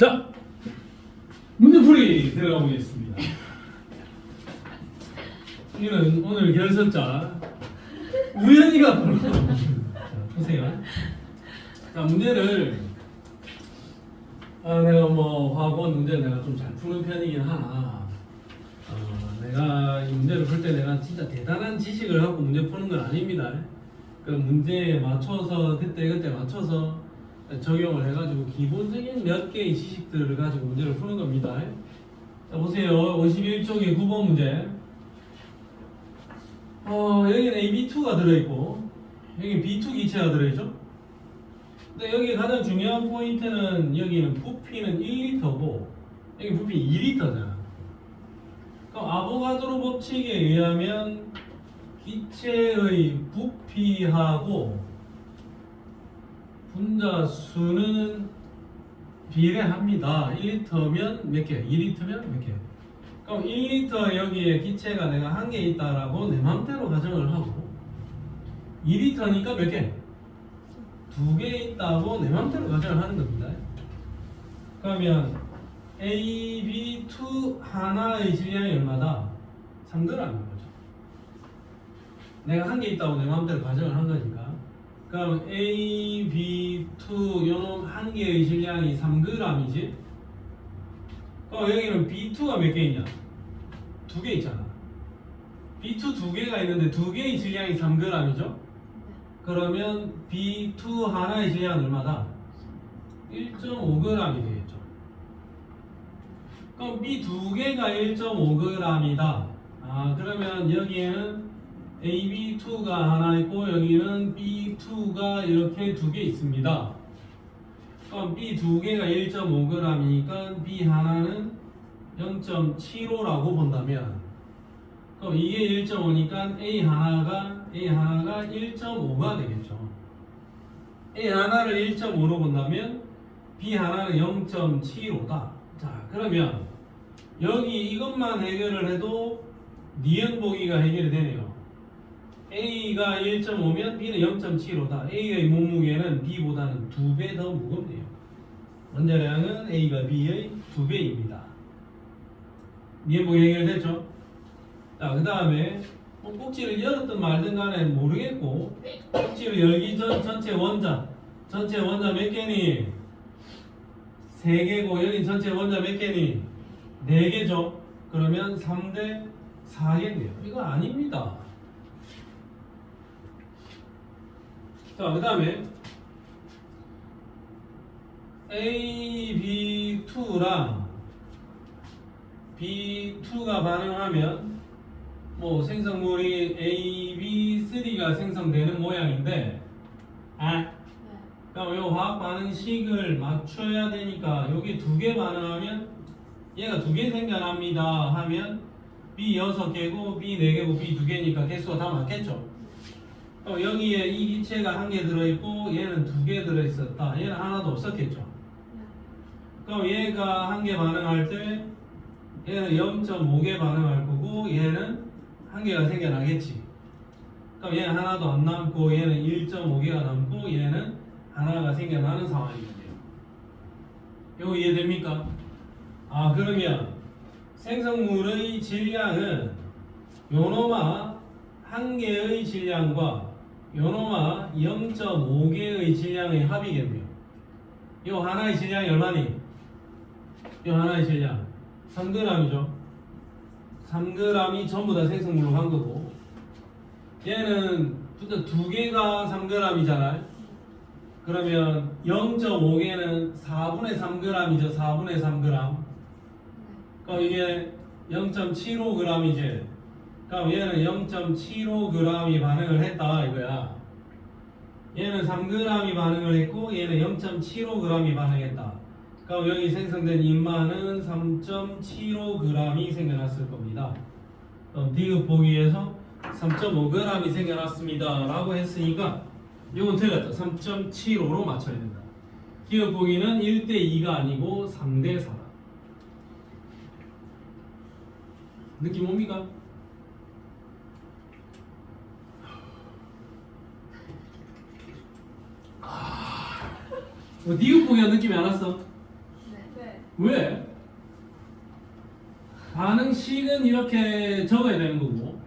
자, 문제풀이 들어가 보겠습니다. 이는 오늘 결선자 우연히가 바로 보세요. 자, 문제를 내가 뭐 화학원 문제를 내가 좀 잘 푸는 편이긴 하나 내가 이 문제를 풀 때 내가 진짜 대단한 지식을 갖고 문제 푸는 건 아닙니다. 그 문제에 맞춰서 그때 맞춰서 적용을 해가지고 기본적인 몇 개의 지식들을 가지고 문제를 푸는 겁니다. 자, 보세요. 51쪽의 9번 문제. 여기는 AB2가 들어있고 여기 B2 기체가 들어있죠. 근데 여기 가장 중요한 포인트는 여기는 부피는 1리터고 여기 부피 2리터잖아. 그럼 아보가드로 법칙에 의하면 기체의 부피하고 분자수는 비례합니다. 1리터면 몇 개? 2리터면 몇 개? 그럼 1리터 여기에 기체가 내가 한 개 있다라고 내 맘대로 가정을 하고 2리터니까 몇 개? 2개 있다고 내 맘대로 가정을 하는 겁니다. 그러면 AB2 하나의 질량이 얼마다? 3g인 거죠. 내가 한 개 있다고 내 맘대로 가정을 한 거니까. 그럼 AB2 요놈 한 개의 질량이 3g이지? 그럼 여기는 B2가 몇 개 있냐? 2개 있잖아. B2 2개가 있는데 2개의 질량이 3g이죠? 그러면 B2 하나의 질량은 얼마다? 1.5g이 되겠죠. 그럼 B 2개가 1.5g이다. 그러면 여기에는 AB2가 하나 있고 여기는 B2가 이렇게 2개 있습니다. 그럼 B 2개가 1.5g이니까 B 하나는 0.75라고 본다면 그럼 이게 1.5니까 A 하나가 1.5가 되겠죠. A 하나를 1.5로 본다면 B 하나는 0.75다. 자, 그러면 여기 이것만 해결을 해도 니은 보기가 해결이 되네요. A가 1.5면 B는 0.75다. A의 몸무게는 B보다는 2배 더 무겁네요. 원자량은 A가 B의 2배입니다. 니은 보기 해결됐죠? 자, 그 다음에 꼭지를 열었든 말든 간에 모르겠고 꼭지를 열기 전 전체 원자 몇 개니? 3개고 여기 전체 원자 몇 개니? 4개죠? 그러면 3대 4겠네요. 이거 아닙니다. 자, 그 다음에 AB2랑 B2가 반응하면 뭐 생성물이 AB3가 생성되는 모양인데 그럼 이 화학 반응식을 맞춰야 되니까 여기 2개 반응하면 얘가 2개 생겨납니다 하면 B 6개고 B 4개고 B 2개니까 개수가 다 맞겠죠. 여기에 이 기체가 1개 들어있고 얘는 2개 들어있었다. 얘는 하나도 없었겠죠. 그럼 얘가 1개 반응할 때 얘는 0.5개 반응할 거고 얘는 1개가 생겨나겠지. 그럼 얘는 하나도 안 남고 얘는 1.5개가 남고 얘는 하나가 생겨나는 상황이거든요. 이거 이해됩니까? 그러면 생성물의 질량은 요놈아 1개의 질량과 요놈아 0.5개의 질량의 합이겠네요. 요 하나의 질량이 얼마니? 요 하나의 질량 3g이죠. 3g이 전부 다 생성물로 간 거고 얘는 2개가 3g이잖아요. 그러면 0.5개는 4분의 3g이죠. 4분의 3g. 그럼 이게 0.75g이지. 그럼 얘는 0.75g이 반응을 했다 이거야. 얘는 3g이 반응을 했고 얘는 0.75g이 반응했다. 그럼 여기 생성된 인마는 3.75g이 생겨났을 겁니다. 그럼 디귿 보기에서 3.5g이 생겨났습니다 라고 했으니까 이건 틀렸다. 3.75로 맞춰야 된다. 기억 보기는 1대2가 아니고 3대4다. 느낌 옵니까? 디귿 보기가 느낌이 안 왔어? 네. 왜? 반응식은 이렇게 적어야 되는 거고.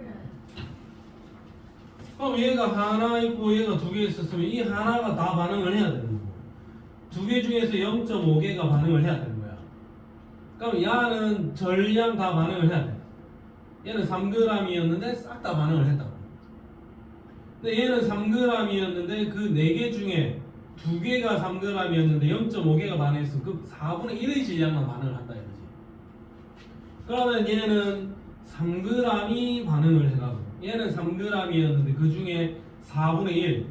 그럼 얘가 하나 있고 얘가 두 개 있었으면 이 하나가 다 반응을 해야 되는 거고. 두 개 중에서 0.5개가 반응을 해야 되는 거야. 그럼 야는 전량 다 반응을 해야 돼. 얘는 3g이었는데 싹 다 반응을 했다고. 근데 얘는 3g이었는데 그 4개 중에 2개가 3g이었는데 0.5개가 반응했으면 그 4분의 1의 질량만 반응을 한다 이거지. 그러면 얘는 3g이 반응을 해가고 얘는 3g이었는데 그 중에 4분의 1,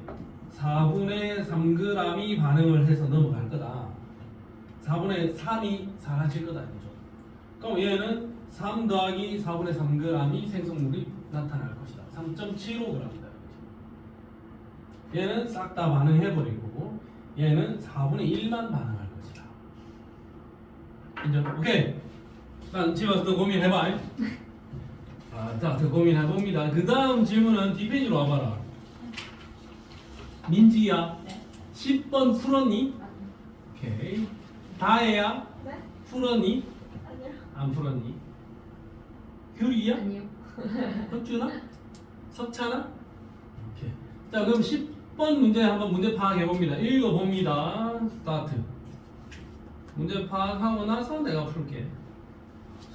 4분의 3g이 반응을 해서 넘어갈 거다. 4분의 3이 사라질 거다 이거죠. 그럼 얘는 3 더하기 4분의 3g이 생성물이 나타날 것이다. 3.75g이다. 얘는 싹 다 반응해버릴 거고 얘는 4분의 1만 반응할 것이다. 인정? 오케이. 일단 집에 와서 더 고민해봐. 자, 더 고민해봅니다. 그 다음 질문은 뒷페이지로 와봐라. 민지야, 네. 10번 풀었니? 아니요. 오케이. 다혜야, 네? 풀었니? 아니요. 안 풀었니? 규리야? 아니요. 혁준아? 석찬아? 오케이. 자, 그럼 10번 문제 한번 문제 파악해봅니다. 읽어봅니다. 스타트. 문제 파악하고 나서 내가 풀게.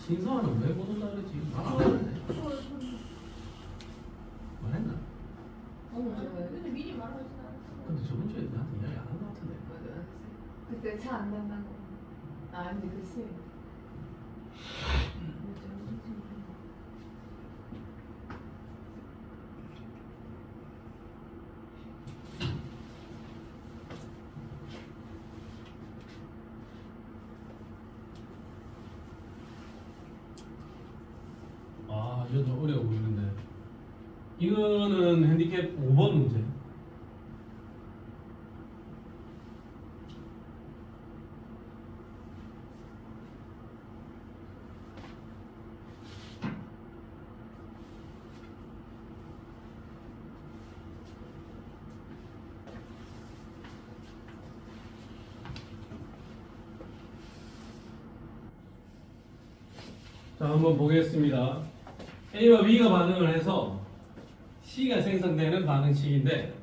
신성아는 왜 못 온다 그랬지? 말안 했네. 말했나? 근데 미리 말하지 않았어. 근데 저번 주에 나한테 이야기 안 한 것 같은데. 그때 차 안 된다고. 아 근데 글쎄. 아, 이거 좀 어려워 보이는데. 이거는 핸디캡 5번 문제. 자, 한번 보겠습니다. A와 B가 반응을 해서 C가 생성되는 반응식인데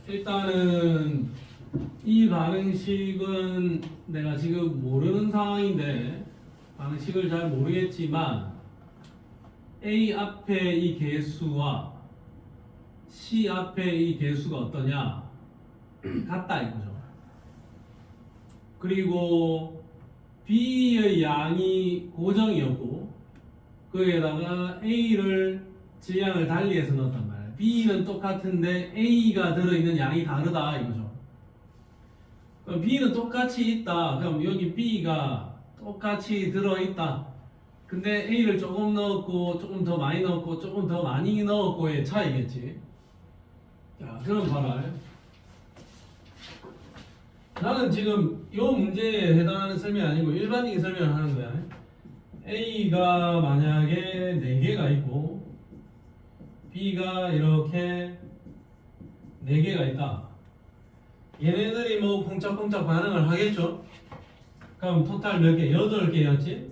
일단은 이 반응식은 내가 지금 모르는 상황인데 반응식을 잘 모르겠지만 A 앞에 이 개수와 C 앞에 이 개수가 어떠냐? 같다 이거죠. 그리고 B의 양이 고정이었고 거기에다가 A를 질량을 달리해서 넣었단 말이에요. B는 똑같은데 A가 들어있는 양이 다르다 이거죠. 그럼 B는 똑같이 있다. 그럼 여기 B가 똑같이 들어있다. 근데 A를 조금 넣었고 조금 더 많이 넣었고 조금 더 많이 넣었고의 차이겠지. 자, 그럼 봐라. 나는 지금 이 문제에 해당하는 설명이 아니고 일반적인 설명을 하는 거야. A가 만약에 4개가 있고 B가 이렇게 4개가 있다. 얘네들이 뭐 콩짝콩짝 반응을 하겠죠? 그럼 토탈 몇 개? 8개였지?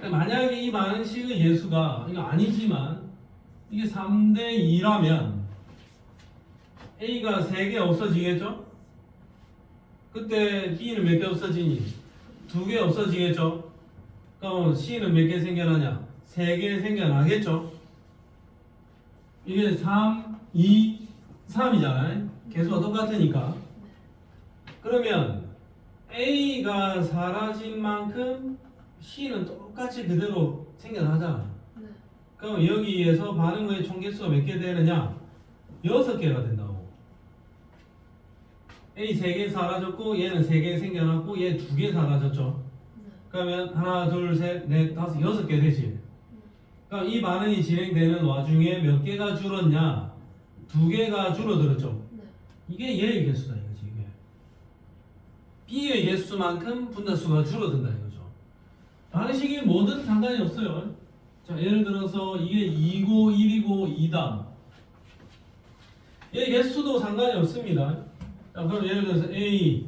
만약에 이 반응식의 예수가 이거 아니지만 이게 3대 2라면 A가 3개 없어지겠죠? 그때 B는 몇 개 없어지니? 2개 없어지겠죠? 그럼 C는 몇 개 생겨나냐? 3개 생겨나겠죠? 이게 3, 2, 3이잖아요. 개수가 똑같으니까. 그러면 A가 사라진 만큼 C는 똑같이 그대로 생겨나잖아. 네. 그럼 여기에서 반응의 총개수가 몇 개 되느냐? 6개가 된다고. A 3개 사라졌고 얘는 3개 생겨났고 얘 2개 사라졌죠. 그러면 하나, 둘, 셋, 넷, 다섯, 6개 되지. 그럼 이 반응이 진행되는 와중에 몇 개가 줄었냐? 2개가 줄어들었죠. 네. 이게 얘의 개수다 이거지. 이게 B의 개수만큼 분자수가 줄어든다 이거죠. 반응식이 뭐든 상관이 없어요. 자, 예를 들어서 이게 2고 1이고 2다. 얘 개수도 상관이 없습니다. 자, 그럼 예를 들어서 A,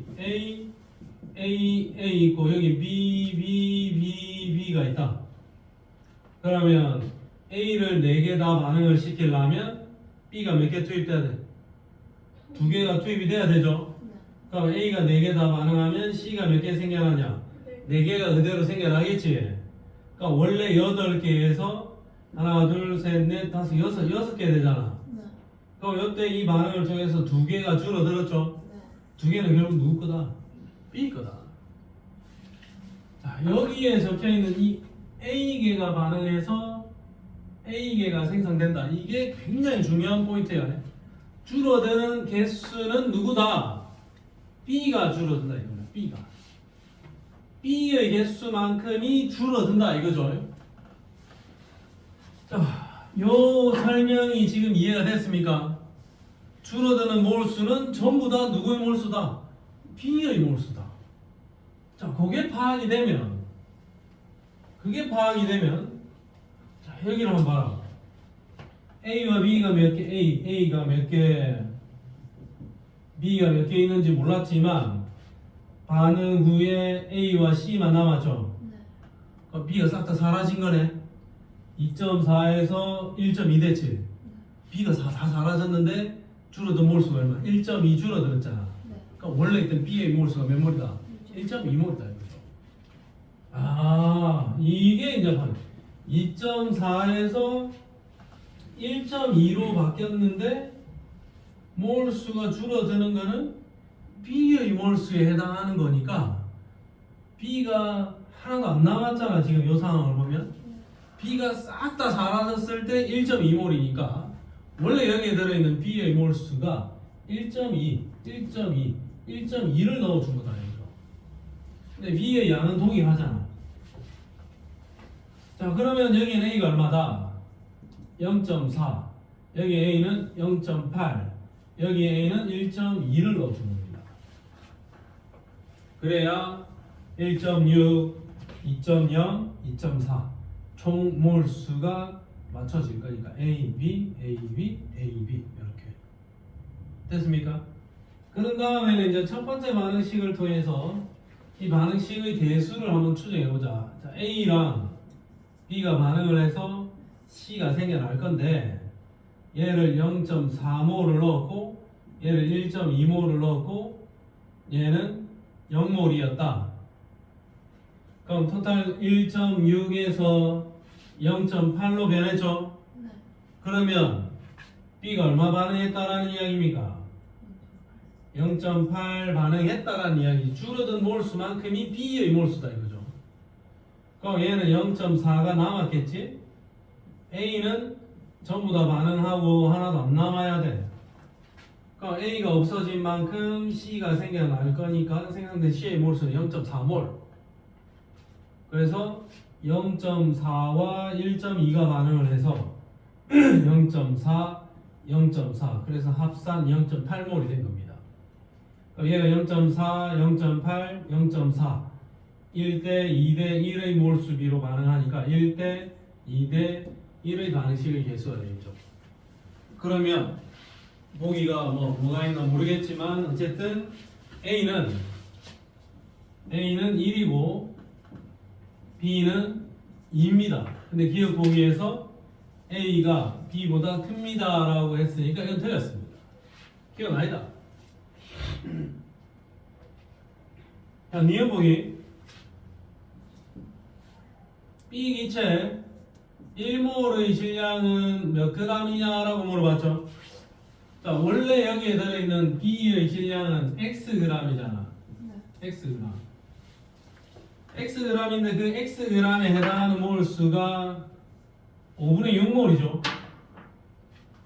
A 있고 여기 B가 있다. 그러면 A를 4개 다 반응을 시키려면 B가 몇 개 투입돼야 돼? 2개가 투입이 돼야 되죠. 네. 그럼 A가 4개 다 반응하면 C가 몇 개 생겨나냐? 4개가 그대로 생겨나겠지. 그러니까 원래 8개에서 하나, 둘, 셋, 넷, 다섯, 여섯 개 되잖아. 네. 그럼 이때 이 반응을 통해서 2개가 줄어들었죠. 네. 2개는 결국 누구 거다? B 거다. 자, 여기에 적혀 있는 이 A개가 반응해서 A개가 생성된다. 이게 굉장히 중요한 포인트야. 줄어드는 개수는 누구다? B가 줄어든다 이거야. B가. B의 개수만큼이 줄어든다 이거죠. 자, 요 설명이 지금 이해가 됐습니까? 줄어드는 몰수는 전부 다 누구의 몰수다? B의 몰수다. 자, 그게 파악이 되면 자, 여기를 한번 봐라. A와 B가 몇 개, A가 몇 개, B가 몇 개 있는지 몰랐지만 반응 후에 A와 C만 남았죠. 네. 그럼 B가 싹 다 사라진 거네. 2.4에서 1.2 됐지. B가 다 사라졌는데 줄어든 몰수가 얼마? 1.2 줄어들었잖아. 네. 그러니까 원래 있던 B의 몰수가 몇 몰이다? 1.2몰이다 이거죠. 아, 이게 이제 2.4에서 1.2로 바뀌었는데 몰수가 줄어드는 거는 B의 몰수에 해당하는 거니까 B가 하나도 안 남았잖아. 지금 이 상황을 보면 B가 싹 다 사라졌을 때 1.2몰이니까 원래 여기에 들어있는 B의 몰수가 1.2를 넣어준 거다 이거죠. 근데 B의 양은 동일하잖아. 자, 그러면 여기는 A가 얼마다? 0.4. 여기 A는 0.8. 여기 A는 1.2를 넣어주는 겁니다. 그래야 1.6, 2.0, 2.4 총 몰수가 맞춰질 거니까 A, B, A, B, A, B 이렇게 됐습니까? 그런 다음에는 이제 첫 번째 반응식을 통해서 이 반응식의 대수를 한번 추정해 보자. 자, A랑 B가 반응을 해서 C가 생겨날 건데 얘를 0.4몰을 넣었고 얘를 1.2몰을 넣었고 얘는 0몰이었다. 그럼 토탈 1.6에서 0.8로 변했죠? 네. 그러면 B가 얼마 반응했다라는 이야기입니까? 0.8 반응했다라는 이야기. 줄어든 몰수만큼이 B의 몰수다 이거죠. 그럼 얘는 0.4가 남았겠지? A는 전부 다 반응하고 하나도 안 남아야 돼. 그럼 A가 없어진 만큼 C가 생겨날 거니까 생성된 C의 몰수는 0.4몰. 그래서 0.4와 1.2가 반응을 해서 0.4, 0.4 그래서 합산 0.8몰이 된 겁니다. 그럼 얘가 0.4, 0.8, 0.4 1대 2대 1의 몰수비로 반응하니까 1대 2대 1의 반응식의 개수가 되겠죠. 그러면 보기가 뭐가 있나 모르겠지만 어쨌든 A는 1이고 B는 2입니다. 근데 기억 보기에서 A가 B보다 큽니다 라고 했으니까 이건 틀렸습니다. 기억 아니다. 자, 니은 보기 B 기체 1몰의 질량은 몇 g이냐라고 물어봤죠. 자, 원래 여기에 들어있는 B의 질량은 xg이잖아. 네. xg인데 그 xg에 해당하는 몰수가 5분의 6몰이죠.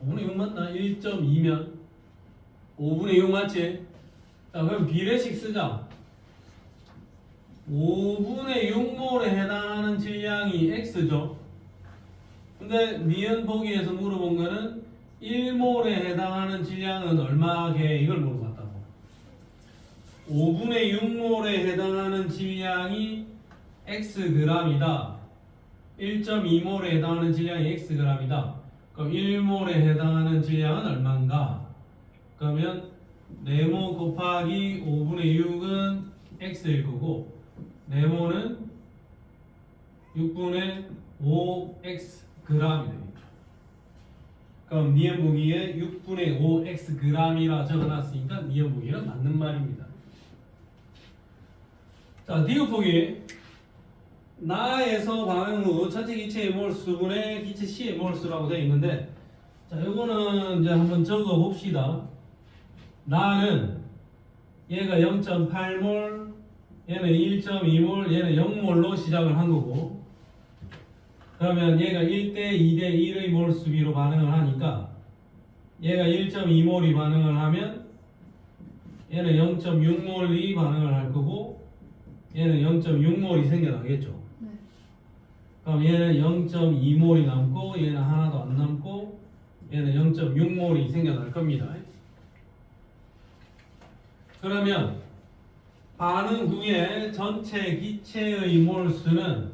5분의 6 맞나? 1.2면 5분의 6 맞지? 자, 그럼 비례식 쓰자. 5분의 6몰에 해당하는 질량이 x죠. 근데 니은 보기에서 물어본 거는 1몰에 해당하는 질량은 얼마게 이걸 물어봤다고. 5분의 6몰에 해당하는 질량이 xg이다. 1.2몰에 해당하는 질량이 xg이다. 그럼 1몰에 해당하는 질량은 얼마인가? 그러면 네모 곱하기 5분의 6은 x일 거고 네모는 6분의 5x g이 되겠죠. 그럼 니은 보기에 6분의 5x g이라 적어놨으니까 니은 보기는 맞는 말입니다. 자, 디귿 보기. 나에서 반응 후 전체 기체의 몰수분의 기체 C의 몰수라고 되어 있는데, 자, 요거는 이제 한번 적어 봅시다. 나는 얘가 0.8몰, 얘는 1.2몰, 얘는 0몰로 시작을 한 거고, 그러면 얘가 1대 2대 1의 몰수비로 반응을 하니까 얘가 1.2몰이 반응을 하면 얘는 0.6몰이 반응을 할 거고, 얘는 0.6몰이 생겨나겠죠. 네. 그럼 얘는 0.2몰이 남고 얘는 하나도 안 남고 얘는 0.6몰이 생겨날 겁니다. 그러면 반응 후에 전체 기체의 몰수는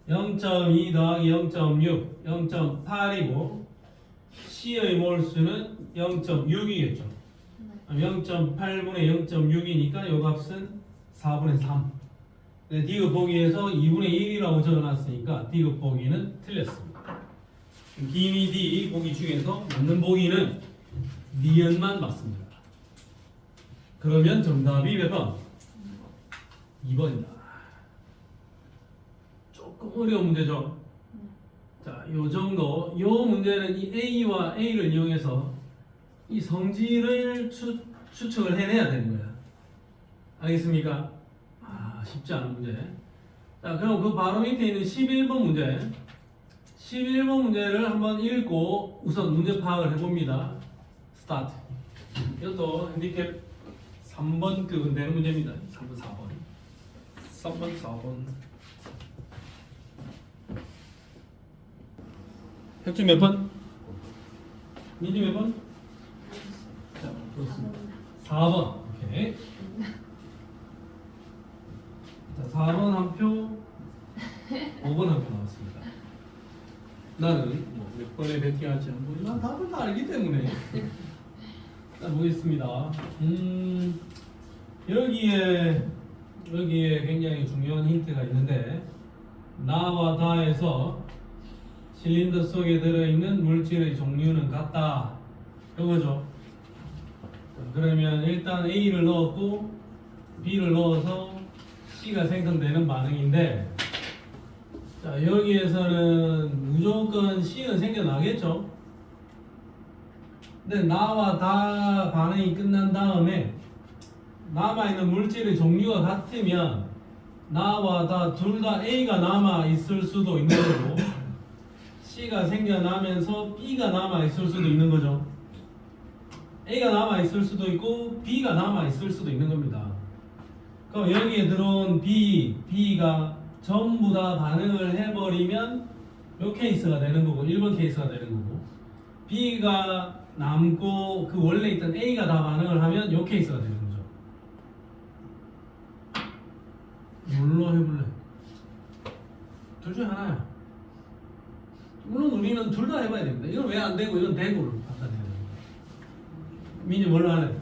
0.2 더하기 0.6, 0.8이고 C의 몰수는 0.6이겠죠. 네. 0.8분의 0.6이니까 요 값은 4분의 3. 네, 디귿 보기에서 2분의 1이라고 적어놨으니까 디귿 보기는 틀렸습니다. 기미 D 보기 중에서 맞는 보기는 니은만 맞습니다. 그러면 정답이 몇 번? 2번이다. 조금 어려운 문제죠. 자, 요 정도. 요 문제는 이 A와 A를 이용해서 이 성질을 추측을 해내야 되는 거야. 알겠습니까? 쉽지 않은 문제. 자, 그럼 그 바로 밑에 있는 11번 문제. 11번 문제를 한번 읽고 우선 문제 파악을 해봅니다. 스타트. 이것도 핸디캡 3번급은 되는 문제입니다. 3번, 4번. 3번, 4번. 혁준 몇 번? 민지 몇 번? 자, 좋습니다. 4번. 오케이. 자, 4번 한 표, 5번 한 표 나왔습니다. 나는 몇 번에 베팅할지 한번 난 답을 다 알기 때문에. 자, 보겠습니다. 여기에 굉장히 중요한 힌트가 있는데, 나와 다에서 실린더 속에 들어있는 물질의 종류는 같다. 이거죠. 그러면 일단 A를 넣었고 B를 넣어서 C가 생성되는 반응인데, 자, 여기에서는 무조건 C는 생겨나겠죠. 근데 나와 다 반응이 끝난 다음에 남아있는 물질의 종류가 같으면 나와 다 둘 다 A가 남아 있을 수도 있는 거고 C가 생겨나면서 B가 남아 있을 수도 있는 거죠. A가 남아 있을 수도 있고 B가 남아 있을 수도 있는 겁니다. 그럼 여기에 들어온 B가 전부 다 반응을 해버리면 요 케이스가 되는 거고 1번 케이스가 되는 거고, B가 남고 그 원래 있던 A가 다 반응을 하면 요 케이스가 되는 거죠. 뭘로 해볼래? 둘 중에 하나야. 물론 우리는 둘 다 해봐야 됩니다. 이건 왜 안 되고 이건 되고를 판단해야 됩니다. 민지 뭘로 하래?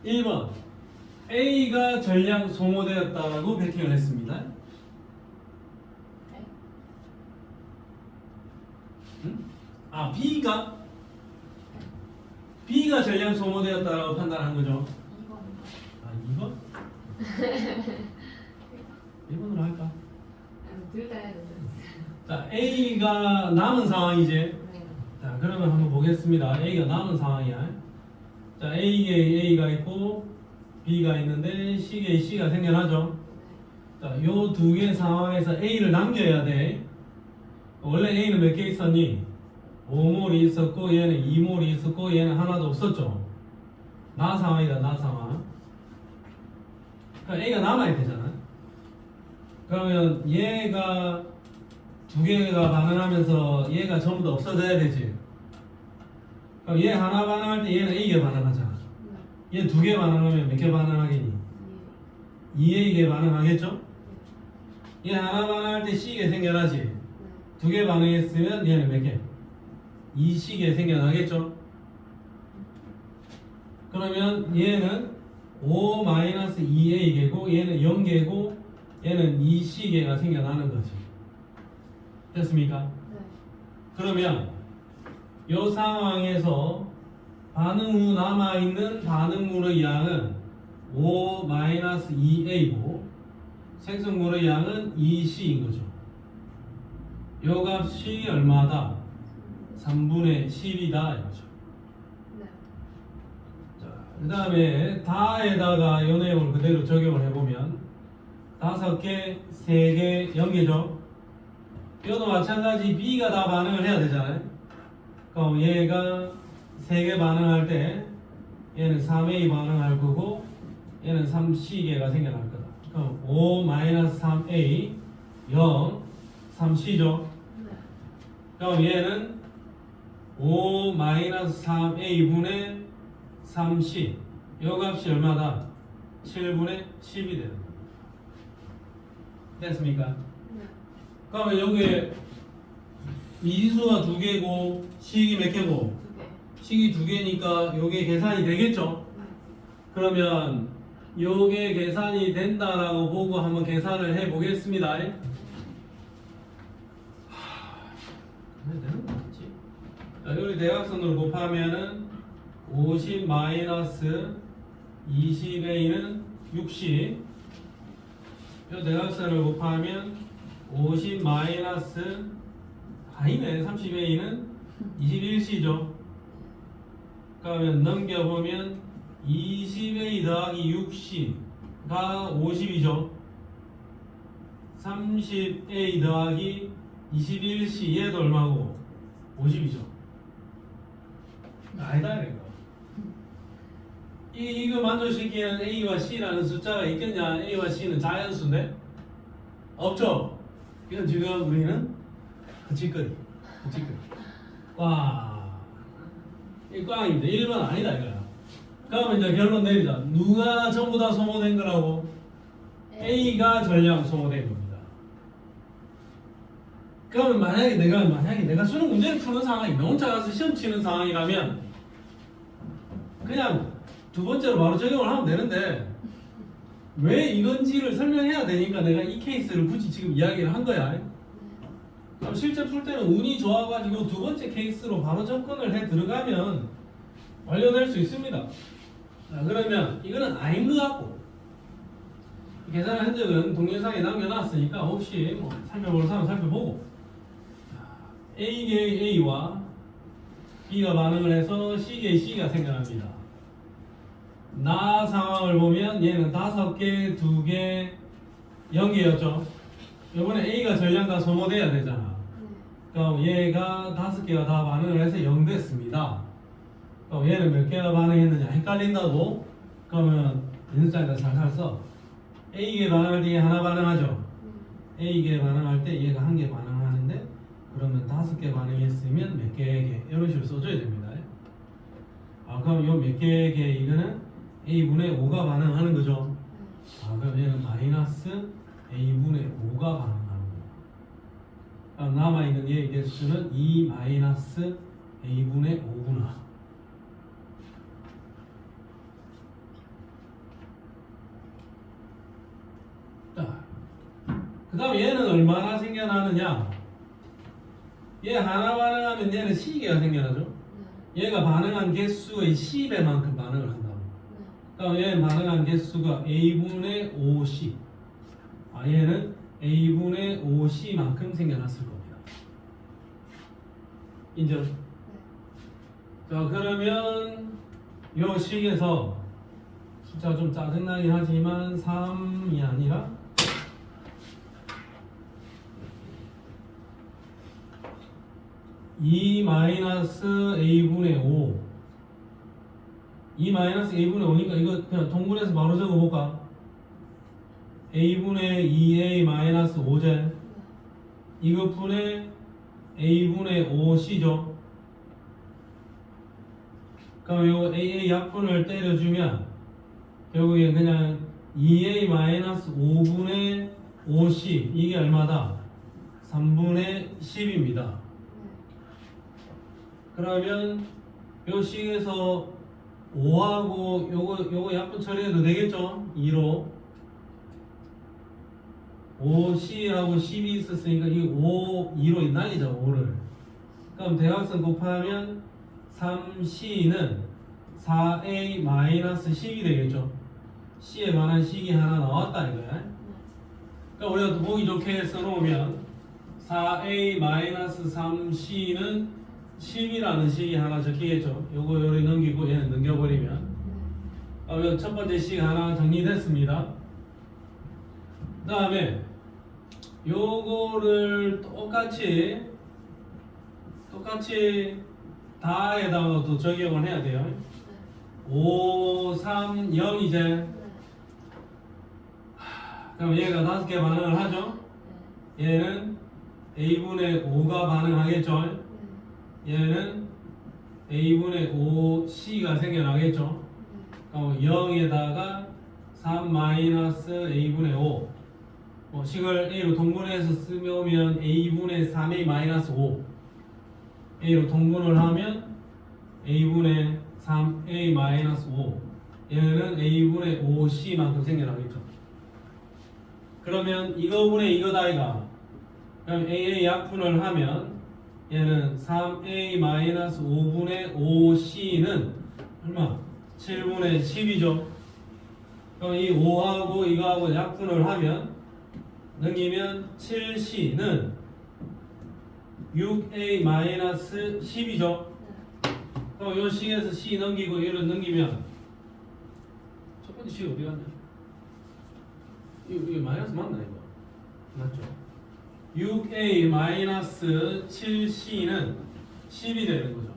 1번 A가 전량 소모되었다라고 베팅을 했습니다. 응? 아, B가 전량 소모되었다라고 판단한 거죠. 2번. 아, 2번? 1번으로 할까? 둘 다 해야 되는데. 자, A가 남은 상황이지. 네. 자, 그러면 한번 보겠습니다. A가 남은 상황이야. 자, A에 A가 있고 B가 있는데 C에 C가 생겨나죠. 자, 요 두 개 상황에서 A를 남겨야 돼. 원래 A는 몇 개 있었니? 5몰이 있었고 얘는 2몰이 있었고 얘는 하나도 없었죠. 나 상황이다, 나 상황. 그러니까 A가 남아야 되잖아. 그러면 얘가 두 개가 반응하면서 얘가 전부 다 없어져야 되지. 그럼 얘 하나 반응할 때 얘는 A개 반응하잖아. 얘 두 개 반응하면 몇 개 반응하겠니? 2A개 반응하겠죠? 얘 하나 반응할 때 C개 생겨나지. 두 개 반응했으면 얘는 몇 개? 2C개 생겨나겠죠? 그러면 얘는 5-2a개고 얘는 0개고 얘는 2c개가 생겨나는 거지. 됐습니까? 네. 그러면 이 상황에서 반응 후 남아있는 반응물의 양은 5-2a고 생성물의 양은 2c인 거죠. 요 값이 얼마다? 3분의 10이다 이거죠. 네. 자, 그 다음에 다에다가 요 내용을 그대로 적용을 해보면 5개, 3개, 0개죠. 이것도 마찬가지 B가 다 반응을 해야 되잖아요. 그럼 얘가 3개 반응할 때 얘는 3A 반응할 거고 얘는 3C개가 생겨날 거다. 그럼 5-3A 0 3C죠. 네. 그럼 얘는 5-3A분의 3C 이 값이 얼마다? 7분의 10이 되는 겁니다. 됐습니까? 네. 그러면 여기에 미지수가 2개고 식이 몇 개고? 2개. 식이 2개니까 요게 계산이 되겠죠? 네. 그러면 요게 계산이 된다라고 보고 한번 계산을 해 보겠습니다. 왜 되는 거 같지? 자, 여기 대각선으로 곱하면은 50 마이너스 20a는 60. 요 대각선을 곱하면 50 마이너스 아니네 30a는 21c죠. 그러면 넘겨보면 20a 더하기 60가 50이죠. 30a 더하기 21c 얘도 얼마고? 50이죠. 아니다 이거. 이거 만족시키는 a와 c라는 숫자가 있겠냐? a와 c는 자연수인데 없죠. 이건 지금 우리는 그치거리. 와, 이 꽝입니다. 1번 아니다 이거야. 그러면 이제 결론 내리자. 누가 전부 다 소모된 거라고? A가 전량 소모된 겁니다. 그러면 만약에 내가 수능 문제를 푸는 상황이 너 혼자 가서 시험 치는 상황이라면 그냥 두 번째로 바로 적용을 하면 되는데 왜 이건지를 설명해야 되니까 내가 이 케이스를 굳이 지금 이야기를 한 거야. 그럼 실제 풀 때는 운이 좋아가지고 두 번째 케이스로 바로 접근을 해 들어가면 완료될 수 있습니다. 자, 그러면 이거는 아닌 것 같고 계산한 흔적은 동영상에 남겨놨으니까 혹시 뭐 살펴볼 사람 살펴보고 A계의 A와 B가 반응을 해서 C계의 C가 생겨납니다. 나 상황을 보면 얘는 5개, 2개, 0개였죠. 이번에 A가 전량 다 소모돼야 되잖아. 그럼 얘가 5개가 다 반응을 해서 0 됐습니다. 그럼 얘는 몇 개가 반응했느냐 헷갈린다고? 그러면 인수자에다 살살 써. A개 반응할 때 얘 하나 반응하죠. A개 반응할 때 얘가 1개 반응하는데 그러면 5개 반응했으면 몇 개의 이런 식으로 써줘야 됩니다. 그럼 요 몇 개의 이거는 A분의 5가 반응하는 거죠. 그럼 얘는 마이너스 A분의 5가 반응하는 거예요. 그럼 남아있는 얘의 개수는 2 마이너스 A분의 5구나. 그 다음 얘는 얼마나 생겨나느냐? 얘 하나 반응하면 얘는 C개가 생겨나죠? 얘가 반응한 개수의 10배만큼 반응을 한다고. 그럼 얘는 반응한 개수가 A분의 5C. 얘는 A분의 5C만큼 생겨났을 겁니다. 인정? 자, 그러면 요 식에서 숫자 좀 짜증나긴 하지만 3이 아니라 2 마이너스 A분의 5 2 마이너스 A분의 5니까 이거 그냥 동분해서 바로 적어볼까? A분의 2A 마이너스 5제 이것분의 A분의 5C죠. 그럼 요 AA 약분을 때려주면 결국에 그냥 2A 마이너스 5분의 5C 이게 얼마다? 3분의 10입니다. 그러면 요 식에서 5하고 요거 약분 처리해도 되겠죠? 2로 5C하고 10이 있었으니까 이 2로 날리자 5를. 그럼 대각선 곱하면 3C는 4A-10이 되겠죠? C에 관한 식이 하나 나왔다 이거야. 그러니까 우리가 또 보기 좋게 써놓으면 4A-3C는 10이라는 식이 하나 적히겠죠? 요거 요리 넘기고 얘는 넘겨버리면. 첫 번째 식 하나 정리됐습니다. 그 다음에 요거를 똑같이 다에다가 또 적용을 해야 돼요. 5, 3, 0 이제. 그럼 얘가 5개 반응을 하죠? 얘는 A분의 5가 반응하겠죠? 얘는 A분의 5C가 생겨나겠죠? 그럼 0에다가 3-A분의 5 식을 A로 동분해서 쓰면 A분의 3A-5 A로 동분을 하면 A분의 3A-5 얘는 A분의 5C만큼 생겨나겠죠. 그러면 이거분의 이거다 이가. 그럼 AA 약분을 하면 얘는 3A-5분의 5C는 얼마? 7분의 10이죠. 그럼 이 5하고 이거하고 약분을 하면 넘기면 7C는 6A-10이죠. 그럼 이 식에서 C 넘기고 얘를 넘기면 첫 번째 식 어디 갔냐? 이거 마이너스 맞나 이거? 맞죠? 6A-7C는 10이 되는 거죠.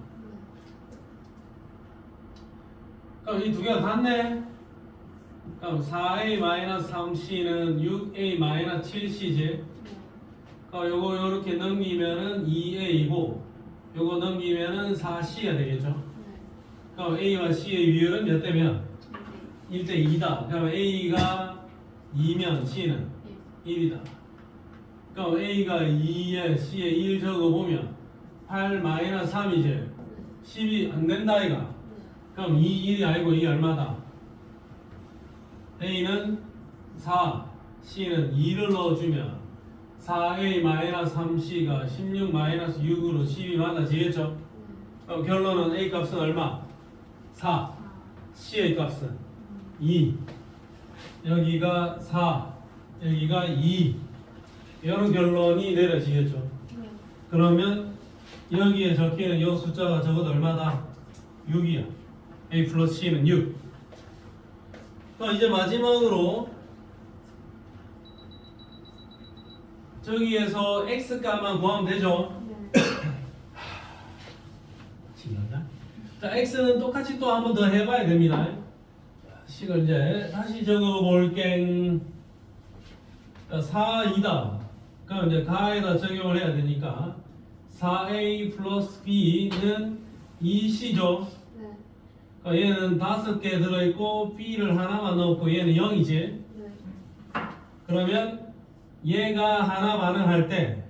그럼 이 두 개가 같네? 그럼 4A-3C는 6A-7C지? 그럼 요거 요렇게 넘기면은 2A이고 요거 넘기면은 4C가 되겠죠? 그럼 A와 C의 비율은 몇 대면? 1대 2다. 그럼 A가 2면 C는 1이다. 그럼 A가 2에 C에 1 적어보면 8-3이지 10이 안 된다 이가. 그럼 2, 1이 아니고 이 얼마다? A는 4, C는 2를 넣어주면 4A-3C가 16-6으로 10이 맞아지겠죠? 그럼 결론은 A 값은 얼마? 4, C의 값은 2, 여기가 4, 여기가 2 이런 결론이 내려지겠죠. 그러면 여기에 적히는 이 숫자가 적어도 얼마다? 6이야. A 플러스 C는 6. 그럼 이제 마지막으로 저기에서 X 값만 구하면 되죠. 자, X는 똑같이 또 한 번 더 해봐야 됩니다. 식을 이제 다시 적어볼게. 4, 2다. 그럼 이제 가에다 적용을 해야 되니까 4A 플러스 B는 2C죠. 그러니까 얘는 5개 들어있고 B를 하나만 넣고 얘는 0이지. 그러면 얘가 하나 반응할 때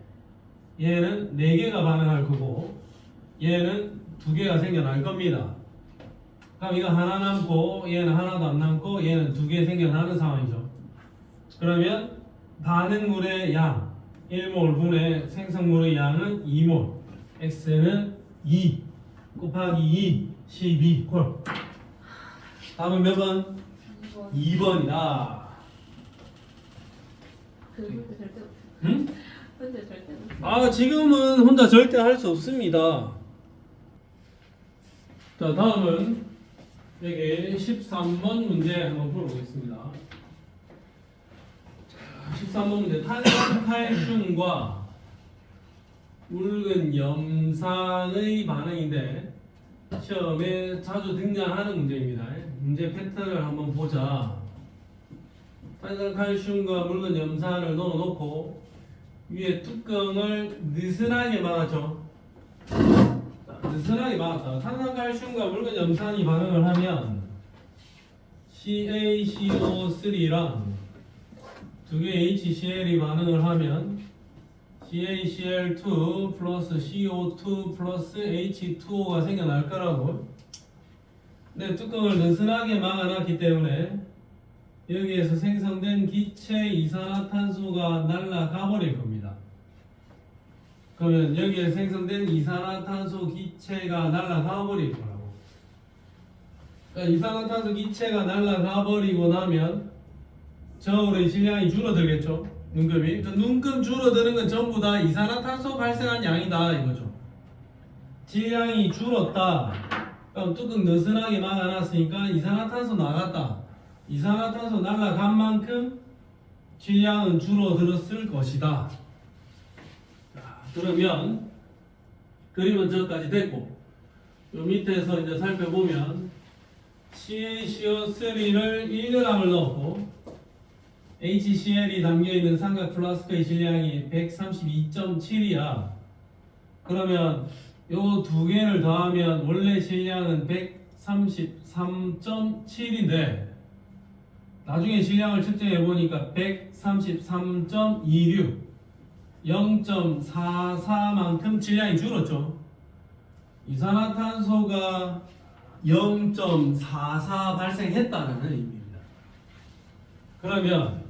얘는 4개가 반응할 거고 얘는 2개가 생겨날 겁니다. 그럼 이거 하나 남고 얘는 하나도 안 남고 얘는 2개 생겨나는 상황이죠. 그러면 반응물의 양 1몰 분의 생성물의 양은 2몰. X는 2 곱하기 2 12 콜. 답은 몇 번? 2번이다. 혼자 절대 못. 응? 혼자 절대 못. 아, 지금은 혼자 절대 할 수 없습니다. 자, 다음은 여기 13번 문제 한번 풀어보겠습니다. 13번 문제. 탄산칼슘과 묽은 염산의 반응인데 시험에 자주 등장하는 문제입니다. 문제 패턴을 한번 보자. 탄산칼슘과 묽은 염산을 넣어놓고 위에 뚜껑을 느슨하게 막았죠. 느슨하게 막았다. 탄산칼슘과 묽은 염산이 반응을 하면 CaCO3랑 두 개의 HCl이 반응을 하면 CaCl2 플러스 CO2 플러스 H2O가 생겨날 거라고. 네, 뚜껑을 느슨하게 막아놨기 때문에 여기에서 생성된 기체 이산화탄소가 날아가 버릴 겁니다. 그러면 여기에 생성된 이산화탄소 기체가 날아가 버릴 거라고. 그러니까 이산화탄소 기체가 날아가 버리고 나면 저울의 질량이 줄어들겠죠. 눈금이. 그 눈금 줄어드는 건 전부 다 이산화탄소 발생한 양이다 이거죠. 질량이 줄었다. 그럼 뚜껑 느슨하게 막아놨으니까 이산화탄소 나갔다. 이산화탄소 날아간 만큼 질량은 줄어들었을 것이다. 자, 그러면 그림은 저까지 됐고 요 밑에서 이제 살펴보면 CaCO3를 1g을 넣었고 HCl이 담겨있는 삼각 플라스크의 질량이 132.7이야. 그러면 요 두 개를 더하면 원래 질량은 133.7인데 나중에 질량을 측정해 보니까 133.26 0.44만큼 질량이 줄었죠. 이산화탄소가 0.44 발생했다는 의미입니다. 그러면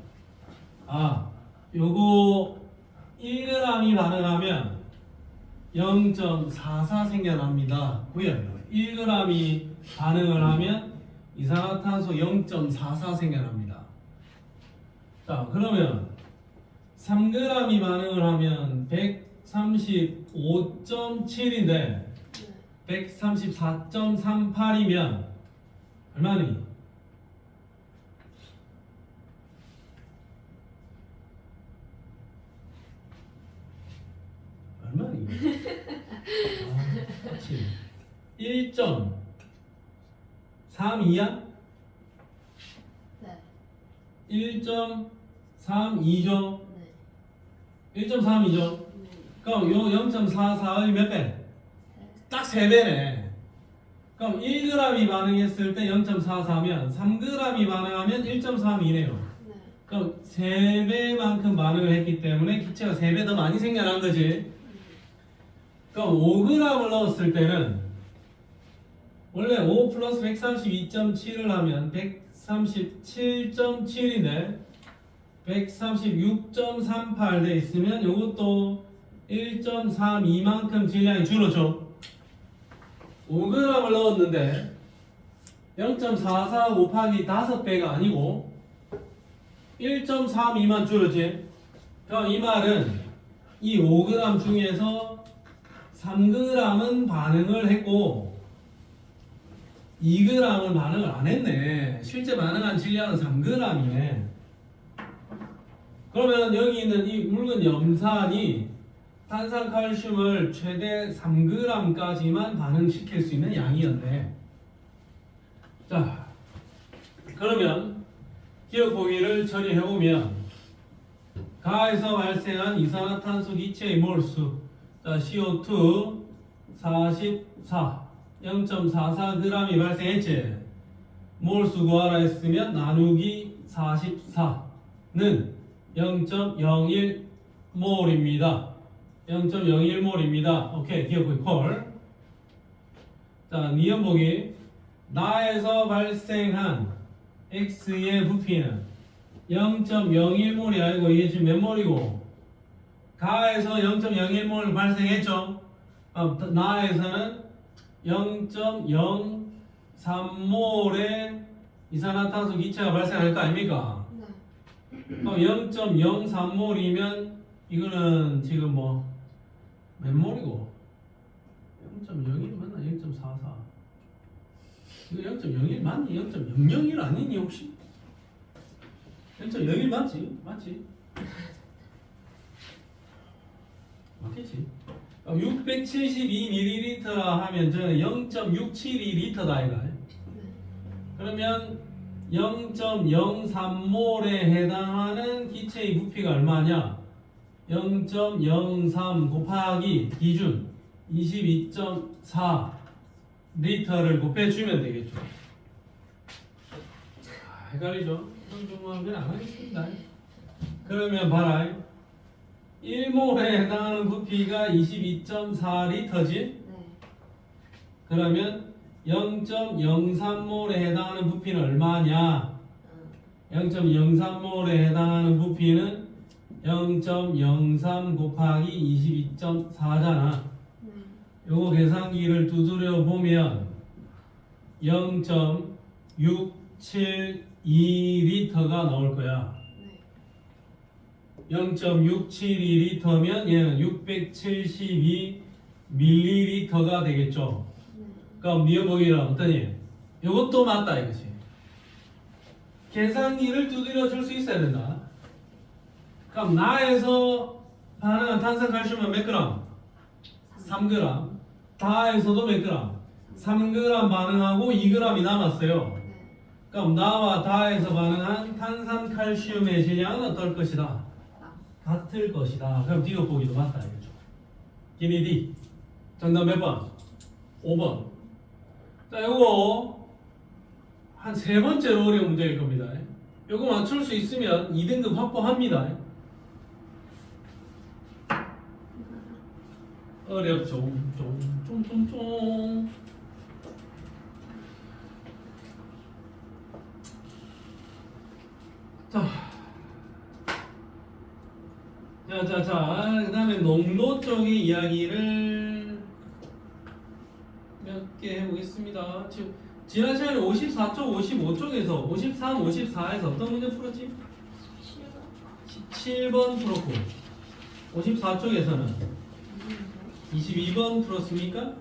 요거 1g이 반응하면 0.44 생겨납니다. 구해요. 1g이 반응을 하면 이산화탄소 0.44 생겨납니다. 자, 그러면 3g이 반응을 하면 135.7인데 134.38이면 얼마니? 얼마니? 그렇지. 1.32야? 네. 1.32죠? 네. 1.32죠? 그럼 요 0.44의 몇 배? 딱 3배네. 그럼 1g이 반응했을 때 0.44면 3g이 반응하면 1.32네요. 네. 그럼 3배만큼 반응을 했기 때문에 기체가 3배 더 많이 생겨난 거지. 그럼 5g을 넣었을 때는 원래 5 플러스 132.7을 하면 137.7인데 136.38 돼 있으면 이것도 1.32만큼 질량이 줄었죠. 5g을 넣었는데 0.44 곱하기 5배가 아니고 1.32만 줄었지. 그럼 이 말은 이 5g 중에서 3g은 반응을 했고 2g은 반응을 안 했네. 실제 반응한 질량은 3g이네. 그러면 여기 있는 이 묽은 염산이 탄산칼슘을 최대 3g까지만 반응시킬 수 있는 양이었네. 자, 그러면 기억 보기를 처리해보면 가에서 발생한 이산화탄소 기체의 몰수, 자, CO2 44 0.44g이 발생했지. 몰수 구하라 했으면 나누기 44는 0.01몰입니다. 0.01몰입니다. 오케이, 기억보기 콜. 자, 니은 보기. 나에서 발생한 X의 부피는 0.01몰이 아니고 이게 지금 몇 몰이고 가에서 0.01몰 발생했죠. 나에서는 0.03몰의 이산화탄소 기체가 발생할 거 아닙니까? 네. 그럼 0.03몰이면 이거는 지금 뭐 몇 몰이고 0.01 맞나? 0.44 이거 0.01 맞니? 0.001 아니니 혹시? 0.01 맞지? 맞지? 맞겠지? 그럼 672ml라 하면 저는 0.672L다 이거. 네. 그러면 0.03몰에 해당하는 기체의 부피가 얼마냐? 0.03 곱하기 기준 22.4 리터를 곱해주면 되겠죠. 헷갈리죠? 정중한 건 안 하겠습니다. 그러면 봐라. 1몰에 해당하는 부피가 22.4리터지? 네. 그러면 0.03몰에 해당하는 부피는 얼마냐? 0.03몰에 해당하는 부피는 0.03 곱하기 22.4잖아. 요거 계산기를 두드려 보면 0.672L가 나올 거야. 0.672L면 얘는 672ml가 되겠죠. 그럼 니어 보기는 어떠니? 요것도 맞다 이거지. 계산기를 두드려 줄 수 있어야 된다. 그럼 나에서 반응한 탄산칼슘은 몇 그램? 3g. 다에서도 몇 그램? 3g 반응하고 2g이 남았어요. 그럼 나와 다에서 반응한 탄산칼슘의 질량은 어떨 것이다? 같을 것이다. 그럼 D로 보기도 맞다 이거죠. 기니 D. 정답 몇 번? 5번. 자, 요거 한 세 번째로 어려운 문제일 겁니다. 요거 맞출 수 있으면 2등급 확보합니다. 어렵죠. 쫑쫑쫑쫑. 자, 그 다음에 농도 쪽의 이야기를 몇 개 해보겠습니다. 지난 시간에 54쪽, 55쪽에서 53, 54에서 어떤 문제 풀었지? 17번 풀었고 54쪽에서는 22번 풀었습니까?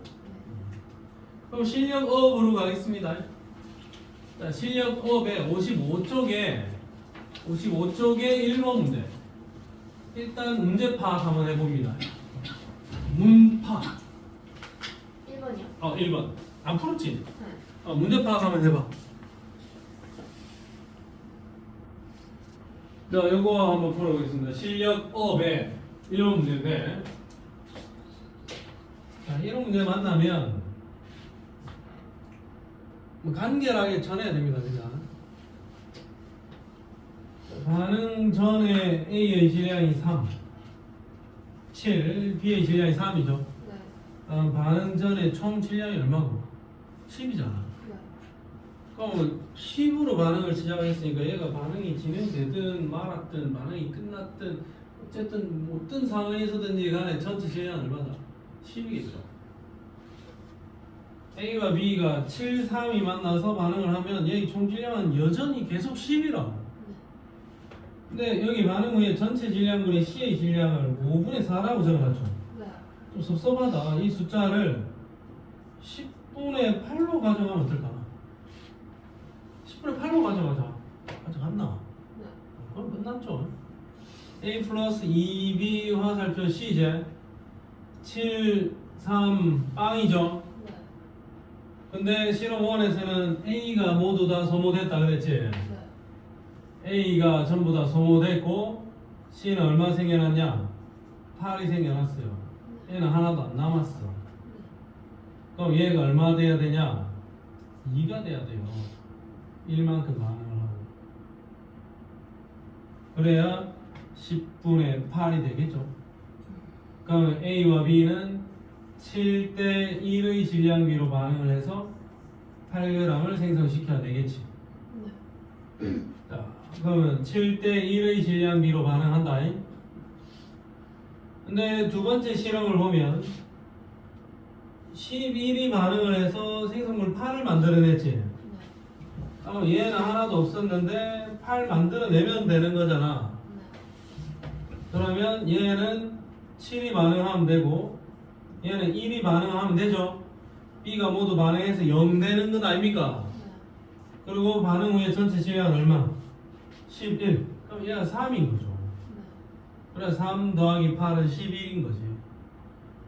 그럼 실력업으로 가겠습니다. 자, 실력업의 55쪽에 1번 문제. 일단 문제 파악 한번 해봅니다. 문파악. 1번이요? 1번. 안 풀었지? 네. 문제 파악 한번 해봐. 자, 요거 한번 풀어보겠습니다. 실력업의 1번 문제인데, 자, 이런 문제 만나면 간결하게 전해야 됩니다. 그냥. 반응 전에 A의 질량이 3, 7, B의 질량이 3이죠. 네. 반응 전에 총 질량이 얼마고? 10이잖아. 네. 그럼 10으로 반응을 시작했으니까 얘가 반응이 진행되든 말았든 반응이 끝났든 어쨌든 어떤 상황에서든지 간에 전체 질량은 얼마다? 10이겠죠. A와 B가 7, 3이 만나서 반응을 하면 얘의 총 질량은 여전히 계속 10이라. 근데 여기 반응 후에 전체 질량분의 C의 질량을 5분의 4라고 적어놨죠. 네. 좀 섭섭하다. 이 숫자를 10분의 8로 가져가면 어떨까? 10분의 8로 가져가자. 가져갔나? 네. 그럼 끝났죠. A 플러스 2B 화살표 C제 7, 3 빵이죠. 네. 근데 실험 1에서는 A가 모두 다 소모됐다 그랬지. 네. A가 전부 다 소모됐고 C는 얼마 생겨났냐? 8이 생겨났어요. 얘는 하나도 안 남았어. 그럼 얘가 얼마 돼야 되냐? 2가 돼야 돼요. 1만큼 반응을 하고. 그래야 10분의 8이 되겠죠. 그럼 A와 B는 7대 1의 질량비로 반응을 해서 8g을 생성시켜야 되겠지. 네. 자, 그러면 7대 1의 질량비로 반응한다. 근데 두 번째 실험을 보면 11이 반응을 해서 생성물 8을 만들어냈지. 네. 그럼 얘는 하나도 없었는데 8 만들어내면 되는 거잖아. 네. 그러면 얘는 7이 반응하면 되고 얘는 1이 반응하면 되죠. B가 모두 반응해서 0 되는 건 아닙니까? 네. 그리고 반응 후에 전체 질량은 얼마? 11. 그럼 얘가 3인 거죠. 네. 그래서 3 더하기 8은 11인 거지.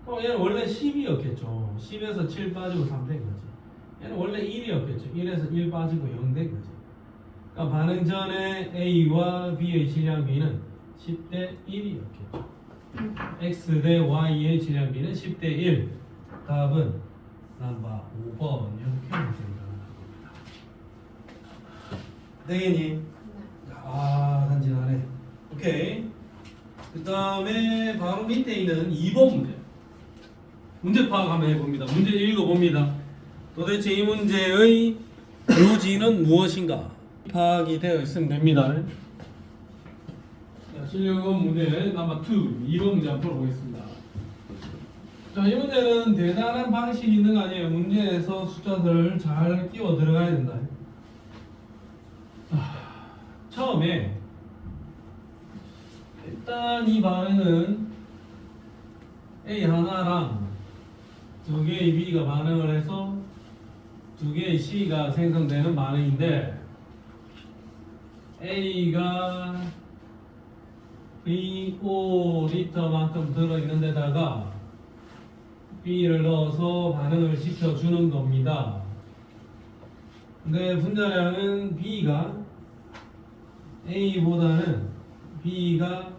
그럼 얘는 원래 10이었겠죠. 10에서 7 빠지고 3 된 거지. 얘는 원래 1이었겠죠. 1에서 1 빠지고 0 된 거지. 그러니까 반응 전에 A와 B의 질량비는 10대 1이었겠죠. X 대 Y의 질량비는 10대 1. 답은 넘버 5번 이렇게 하면 됩니다. 되겠니? 네. 간지나네. 오케이. 그 다음에 바로 밑에 있는 2번 문제. 문제 파악 한번 해봅니다. 문제 읽어봅니다. 도대체 이 문제의 요지는 무엇인가? 파악이 되어 있으면 됩니다. 자, 실력은 문제 넘버 2, 2번 문제 한번 풀어보겠습니다. 자, 이 문제는 대단한 방식이 있는 거 아니에요. 문제에서 숫자들을 잘 끼워 들어가야 된다. 자, 처음에 일단 이 반응은 A 하나랑 두 개의 B가 반응을 해서 두 개의 C가 생성되는 반응인데 A가 V5리터만큼 들어있는 데다가 B를 넣어서 반응을 시켜주는 겁니다. 근데 분자량은 B가 A보다는 B가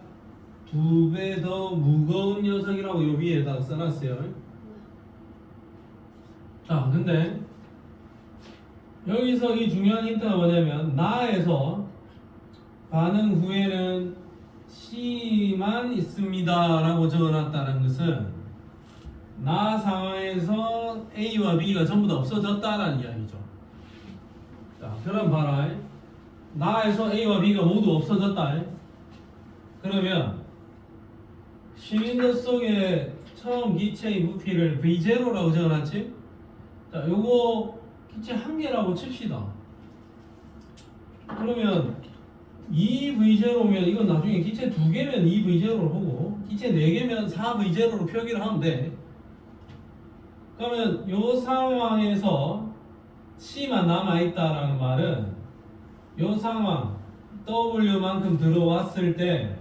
2배 더 무거운 녀석이라고 요 위에다가 써놨어요. 자, 근데 여기서 이 중요한 힌트가 뭐냐면 나에서 반응 후에는 C만 있습니다 라고 적어놨다는 것은 나 상황에서 A와 B가 전부 다 없어졌다라는 이야기죠. 자, 그럼 봐라. 나에서 A와 B가 모두 없어졌다. 그러면 실린더 속에 처음 기체의 부피를 V0라고 적어놨지? 자, 요거 기체 한 개라고 칩시다. 그러면 2V0면 이건 나중에 기체 2개면 2V0로 보고 기체 4개면 4V0로 표기를 하면 돼. 그러면 요 상황에서 C만 남아있다라는 말은 요 상황 W만큼 들어왔을 때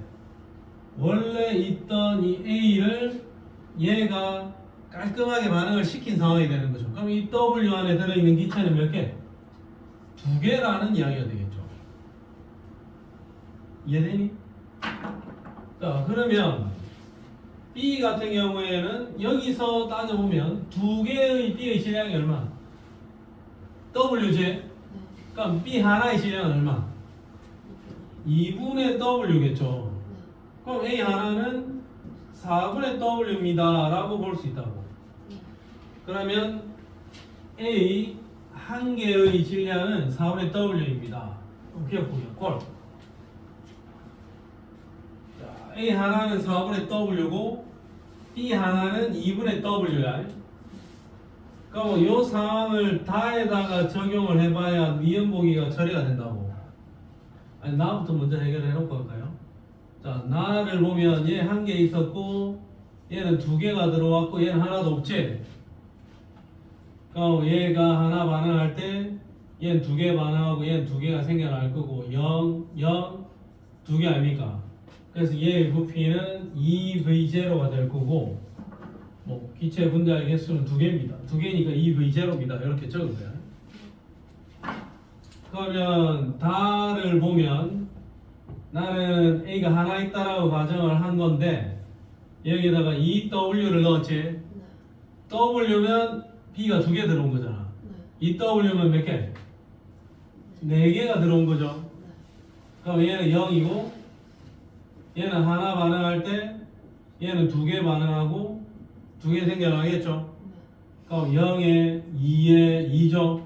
원래 있던 이 A를 얘가 깔끔하게 반응을 시킨 상황이 되는 거죠. 그럼 이 W 안에 들어있는 기체는 몇 개? 2개라는 이야기가 되겠죠. 이해되니? 자, 그러면 B 같은 경우에는 여기서 따져보면 2개의 B의 질량이 얼마? W제? 그럼 B 하나의 질량은 얼마? 2분의 W겠죠. 그럼 A 하나는 4분의 W입니다 라고 볼 수 있다고. 그러면 A 한 개의 질량은 4분의 W입니다. 기억보기요. 콜. 자, A 하나는 4분의 W고 B 하나는 2분의 W야. 그럼 이 상황을 다에다가 적용을 해봐야 미연보기가 처리가 된다고. 아니, 나부터 먼저 해결해 놓고 할까요? 자, 나를 보면 얘 한 개 있었고 얘는 2개가 들어왔고 얘는 하나도 없지. 그럼 얘가 하나 반응할 때 얘는 2개 반응하고 얘는 2개가 생겨날 거고 0, 0, 2개 아닙니까? 그래서 얘의 부피는 2V0가 될 거고 뭐 기체 분자의 개수는 2개입니다. 2개니까 2V0입니다. 이렇게 적은 거야. 그러면 다를 보면 나는 A가 하나 있다라고 가정을 한 건데 여기다가 2W를 넣었지. W면 B가 2개 들어온 거잖아. 2W면 몇 개? 4개가 들어온 거죠. 그럼 얘는 0이고 얘는 하나 반응할 때 얘는 2개 반응하고 2개 생겨나겠죠. 그럼 0에 2에 2죠.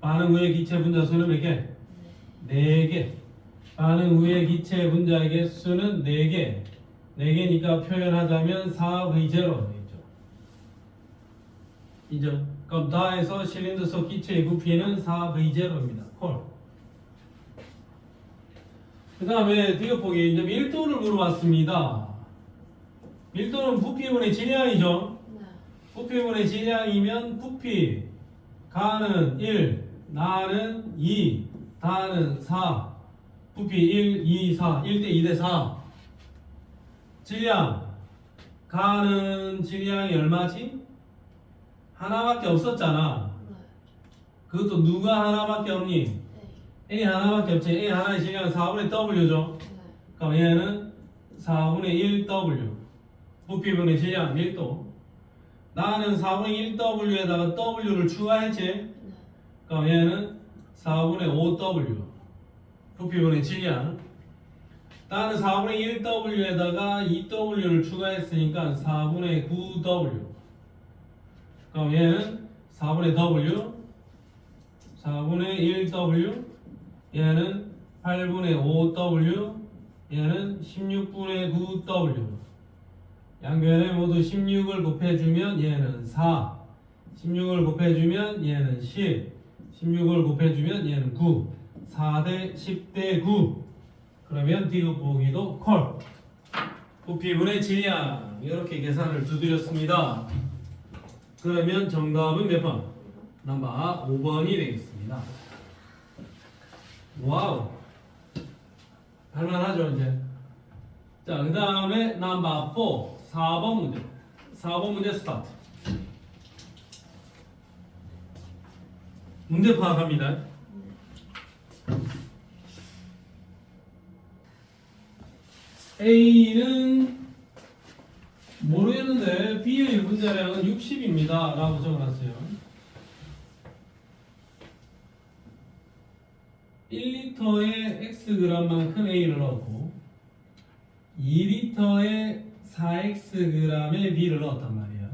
반응 후의 기체 분자 수는 몇 개? 4개. 반응 후의 기체 분자의 개수는 4개. 4개니까 표현하자면 4V0가 되겠죠. 이죠? 그럼 다에서 실린더 속 기체의 부피는 4V0입니다. 콜. 그 다음에 뒤에 이제 밀도를 물어봤습니다. 밀도는 부피분의 질량이죠. 부피분의 질량이면 부피 가는 1, 나는 2, 다는 4. 부피 1, 2, 4, 1대 2대 4. 질량 가는 질량이 얼마지? 하나밖에 없었잖아. 그것도 누가 하나밖에 없니? A 하나밖에 없지. A 하나의 질량은 4분의 W죠. 그럼 얘는 4분의 1W. 부피분의 질량 밀도. 나는 4분의 1W에다가 W를 추가했지. 그럼 얘는 4분의 5W. 부피분의 질량. 나는 4분의 1W에다가 2W를 추가했으니까 4분의 9W. 그럼 얘는 4분의 W 4분의 1W 얘는 8분의 5W 얘는 16분의 9W 양변에 모두 16을 곱해주면 얘는 4 16을 곱해주면 얘는 10 16을 곱해주면 얘는 9 4대 10대 9 그러면 디귿 보기도 콜 부피분의 질량 이렇게 계산을 두드렸습니다. 그러면 정답은 몇 번? 넘버 5번이 되겠습니다. 와우 할만하죠 이제. 자, 그 다음에 넘버 4 4번 문제 4번 문제 스타트. 문제 파악합니다. A는 모르겠는데 B의 분자량은 60입니다 라고 적어놨어요. 1리터에 Xg만큼 A를 넣었고 2리터에 4Xg의 B를 넣었단 말이에요.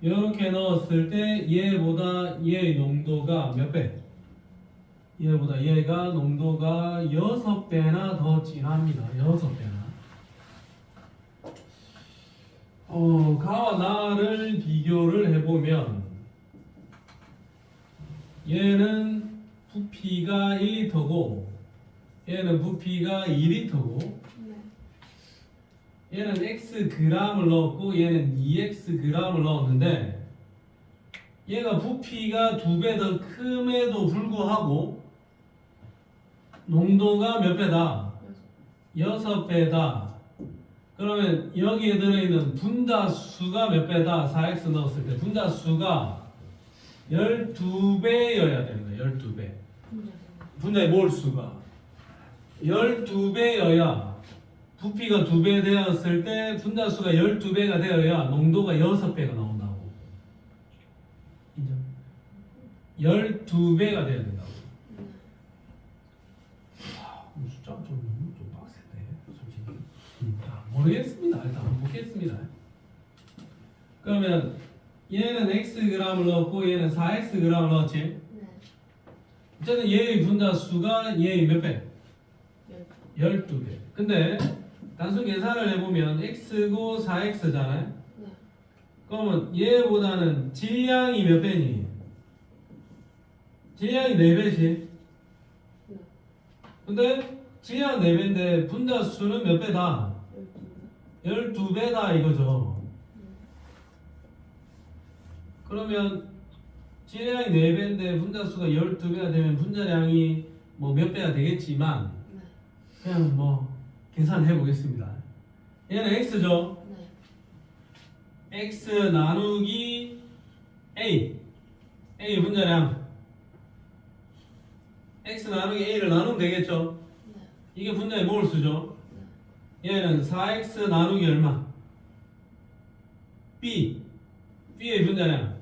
이렇게 넣었을 때 얘보다 얘의 농도가 몇 배? 얘보다 얘가 농도가 6배나 더 진합니다. 6배나. 가와 나를 비교를 해보면 얘는 부피가 1리터고 얘는 부피가 2리터고 네. 얘는 Xg을 넣었고 얘는 2Xg을 넣었는데 얘가 부피가 2배 더 큼에도 불구하고 농도가 몇 배다? 6배다. 그러면 여기에 들어있는 분자수가 몇 배다? 4X 넣었을 때 분자수가 12배여야 됩니다. 12배. 분자의 몰수가 12배여야 부피가 2배 되었을 때 분자수가 12배가 되어야 농도가 6배가 나온다고. 인정? 12배가 돼야 된다고. 숫자가 좀 빡센데 솔직히. 모르겠습니다. 일단 한번 보겠습니다. 그러면 얘는 Xg을 넣었고 얘는 4Xg을 넣었지. 네. 어쨌든 얘의 분자수가 얘의 몇 배? 12배. 근데 단순 계산을 해보면 X고 4X잖아요. 네. 그러면 얘보다는 질량이 몇 배니? 질량이 4배지. 네. 근데 질량 4배인데 분자수는 몇 배다? 12배다 이거죠. 그러면 질량이 4배인데 분자수가 12배가 되면 분자량이 뭐 몇 배가 되겠지만 네. 그냥 뭐 계산해 보겠습니다. 얘는 X죠. 네. X 나누기 A 분자량 X 나누기 A를 나누면 되겠죠. 네. 이게 분자의 몰수죠. 얘는 4X 나누기 얼마? B의 분자량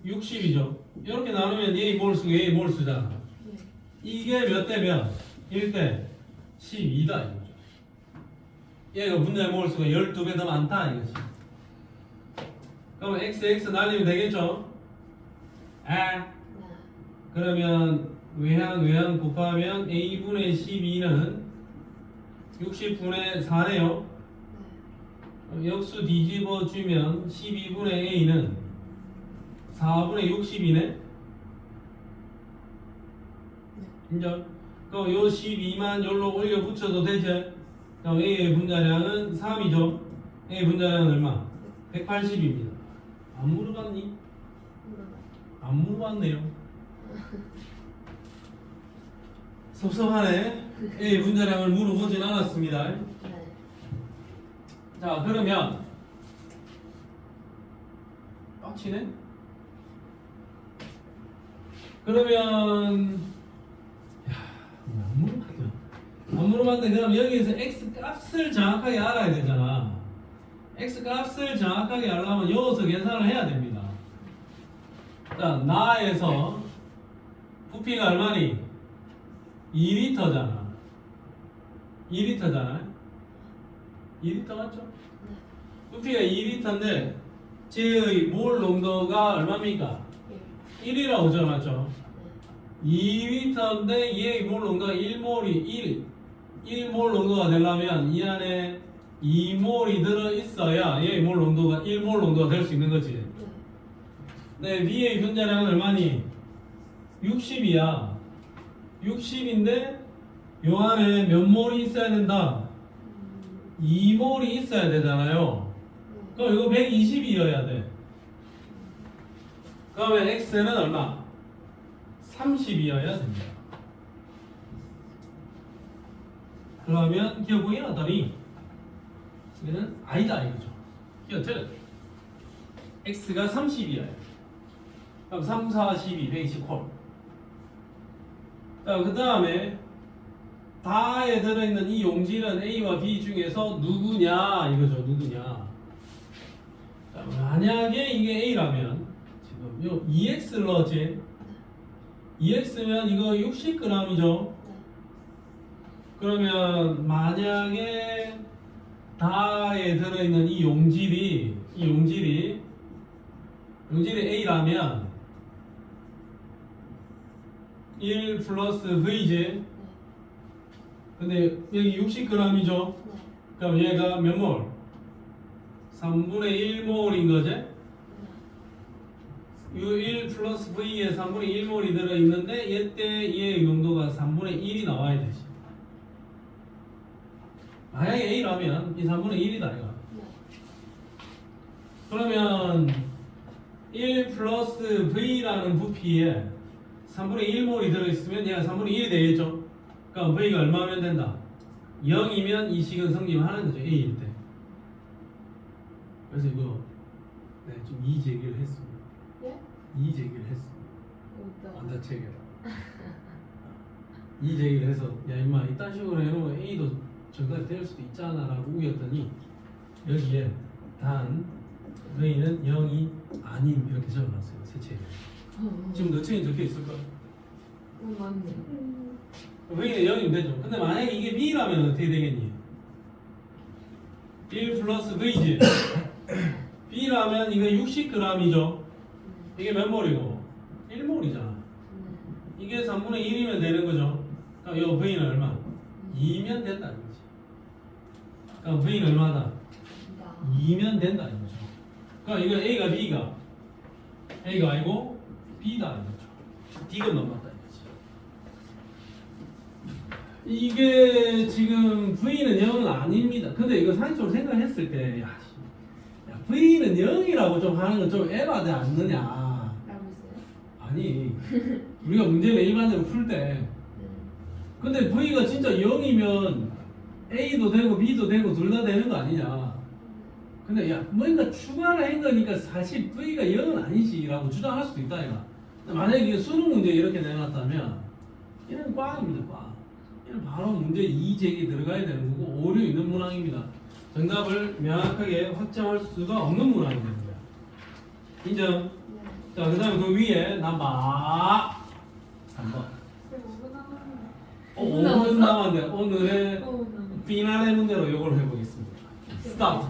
60이죠. 이렇게 나누면 A 몰수가 A 몰수잖아. 네. 이게 몇 대 몇? 1대 12다 이거죠. 얘가 분자의 몰수가 12배 더 많다 이거지. 그럼 XX 날리면 되겠죠? 네. 그러면 외항 곱하면 A분의 12는 60분의 4네요. 역수 뒤집어 주면 12분의 A는 4분의 60이네. 인정? 그럼 요 12만 요로 올려 붙여도 되죠? 그럼 A의 분자량은 3이죠? A 분자량은 얼마? 180입니다. 안 물어봤니? 안 물어봤네요. 섭섭하네. A 분자량을 물어보진 않았습니다. 네. 자, 그러면 빡치네? 그러면 안 물어봤는데 그럼 여기에서 X 값을 정확하게 알아야 되잖아. X 값을 정확하게 알려면 여기서 계산을 해야 됩니다. 자, 나에서 부피가 얼마니? 2리터잖아. 2리터잖아. 2리터 맞죠? 부피가 2리터인데 쟤의 몰 농도가 얼마입니까? 1이라고 적어놨죠. 2리터인데 얘의 몰 농도가 1몰이 1몰 농도가 되려면 이 안에 2몰이 들어있어야 얘의 몰 농도가 1몰 농도가 될 수 있는 거지. 네, B의 분자량은 얼마니? 60이야. 60인데 요 안에 몇 몰이 있어야 된다? 2몰이 있어야 되잖아요. 그럼 이거 120이어야 돼. 그러면 X는 얼마? 30이어야 됩니다. 그러면 기억이 어떠니? 이거는 아니다 이거죠. 기억 틀렸죠. X가 30이어야 돼. 그럼 3, 4, 12, 120콜. 자, 그 다음에 다에 들어있는 이 용질은 A와 B 중에서 누구냐 이거죠. 누구냐. 자, 만약에 이게 A라면 지금 요 2X를 넣었지. 2X면 이거 60g이죠. 그러면 만약에 다에 들어있는 이 용질이 A라면 1 플러스 V지. 근데 여기 60g이죠. 그럼 얘가 몇 몰? 3분의 1몰인 거지? 이 1 플러스 V에 3분의 1몰이 들어있는데 얘때 얘의 농도가 3분의 1이 나와야 되지. 만약에 A라면 이 3분의 1이다 이거. 그러면 1 플러스 V라는 부피에 3분의 1몰이 들어있으면 얘가 3분의 1이 되겠죠? 그럼 V가 얼마면 된다? 0이면 이 식은 성립하는 거죠. A일 때. 그래서 이거 네, 좀 이의제기를 했습니다. 예? 이의제기를 했습니다. 어떤? 완전 체계로. 이의제기를 해서 야 임마 이딴 식으로 해놓으면 A도 정답이 될 수도 있잖아 라고 우겼더니 여기에 단 V는 0이 아닌 이렇게 적어놨어요. 새 책에. 지금 너 책에 적혀 있을 거야. 맞네. V는 0이면 되죠. 근데 만약에 이게 B라면 어떻게 되겠니? 1 플러스 V지. B라면 이거 60g이죠. 이게 몇 몰이고? 1몰이잖아. 이게 3분의 1이면 되는 거죠. 그럼 이 V는 얼마? 2면 된다 이거지. 그럼 V는 얼마다? 2면 된다 이거죠. 그럼 이거 A가 B가 A가 아니고 B다 이거죠. D가 넘었다 이거지. 이게 지금 V는 0은 아닙니다. 근데 이거 상식적으로 생각했을 때 야, V는 0이라고 좀 하는 건 좀 에바지 않느냐. 라고 했어요? 아니 우리가 문제를 일반적으로 풀 때 근데 V가 진짜 0이면 A도 되고 B도 되고 둘 다 되는 거 아니냐. 근데 야 뭔가 추가를 한 거니까 사실 V가 0은 아니지 라고 주장할 수도 있다 이거. 만약에 이게 수능 문제 이렇게 내놨다면 얘는 꽝입니다. 꽝. 얘는 바로 문제 2제기 들어가야 되는 거고 오류 있는 문항입니다. 정답을 명확하게 확정할 수가 없는 문항이 되는 거야. 인정? 자, 그 다음에 그 위에 넘버 3번. 5분 남았는데 오늘의 피날레 문제로 이걸 해보겠습니다. 스타트.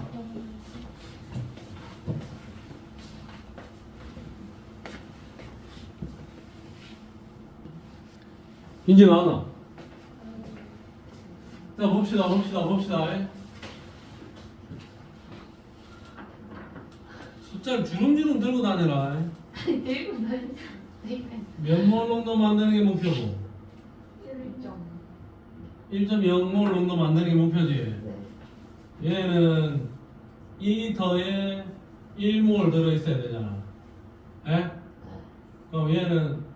이제 나오나? 자, 봅시다. 숫자를 주름주름 들고 다녀라. 들고 다니자. 몇몰 농도 만드는 게 목표고 1.0몰 농도 만드는 게 목표지. 얘는 2리터에 1몰 들어있어야 되잖아. 에? 그럼 얘는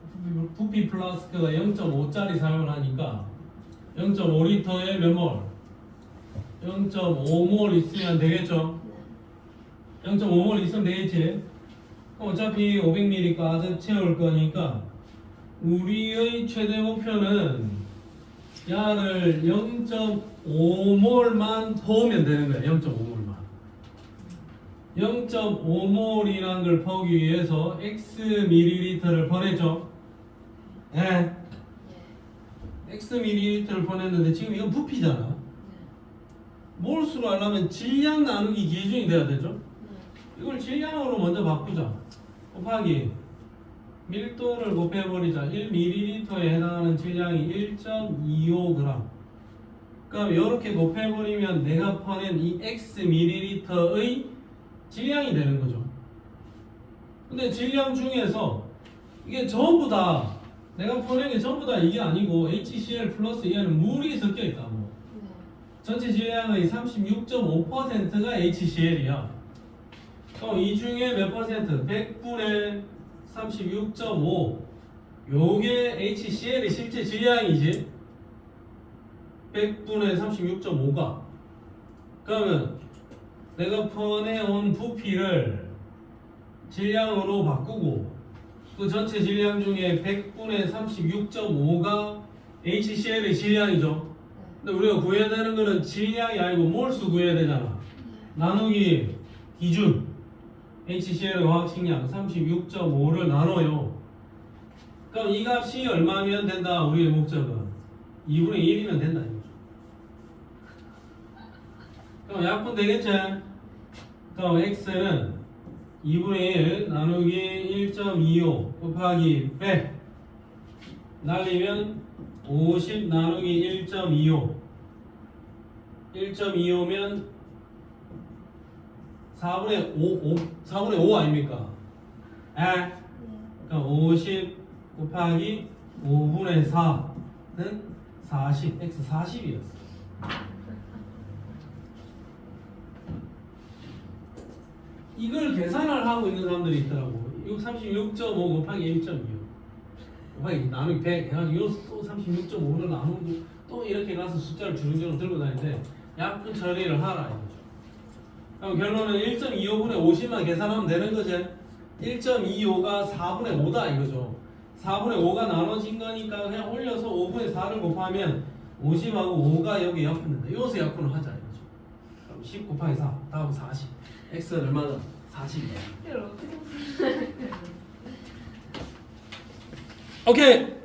부피 플라스크가 0.5짜리 사용을 하니까 0.5리터에 몇 몰? 0.5몰 있으면 되겠죠? 0.5몰 있으면 되겠지? 어차피 500ml 가득 채울 거니까 우리의 최대 목표는 야를 0.5몰만 퍼오면 되는 거야. 0.5몰만. 0.5몰이라는 걸 퍼기 위해서 X ml를 보냈죠. 네. X ml를 보냈는데 지금 이건 부피잖아. 몰수로 하려면 질량 나누기 기준이 돼야 되죠. 이걸 질량으로 먼저 바꾸자. 곱하기 밀도를 곱해버리자. 1ml에 해당하는 질량이 1.25g. 그럼 이렇게 곱해버리면 내가 퍼낸 이 x ml의 질량이 되는 거죠. 근데 질량 중에서 이게 전부 다 내가 퍼낸 게 전부 다 이게 아니고 HCl 플러스 얘는 물이 섞여 있다고. 네. 전체 질량의 36.5%가 HCl이야. 그럼 이 중에 몇 퍼센트? 100분의 36.5. 요게 HCl의 실제 질량이지. 100분의 36.5가. 그러면 내가 퍼내온 부피를 질량으로 바꾸고 그 전체 질량 중에 100분의 36.5가 HCl의 질량이죠. 근데 우리가 구해야 되는 거는 질량이 아니고 몰수 구해야 되잖아. 나누기 기준 HCl의 화학식량 36.5를 나눠요. 그럼 이 값이 얼마면 된다? 우리의 목적은 2분의 1이면 된다 이거죠. 그럼 약분 되겠지? 그럼 x는 2분의 1 나누기 1.25 곱하기 100 날리면 50 나누기 1.25 1.25면 4분의 5 아닙니까? 에? 그럼 50 곱하기 5분의 4는 40 x 40이었어. 이걸 계산을 하고 있는 사람들이 있더라고. 36.5 곱하기 1.25 곱하기 나누기 100 해가지고 또 36.5를 나누고 또 이렇게 가서 숫자를 주렁주렁 들고 다니는데 약분 처리를 하라 이거죠. 그럼 결론은 1.25분의 50만 계산하면 되는 거지. 1.25가 4분의 5다 이거죠. 4분의 5가 나눠진 거니까 그냥 올려서 5분의 4를 곱하면 50하고 5가 여기 약분된다. 여기서 약분을 하자 이거죠. 그럼 10 곱하기 4 다음 40 x는 얼마다? 40이야. 이걸 어떻게 오케이.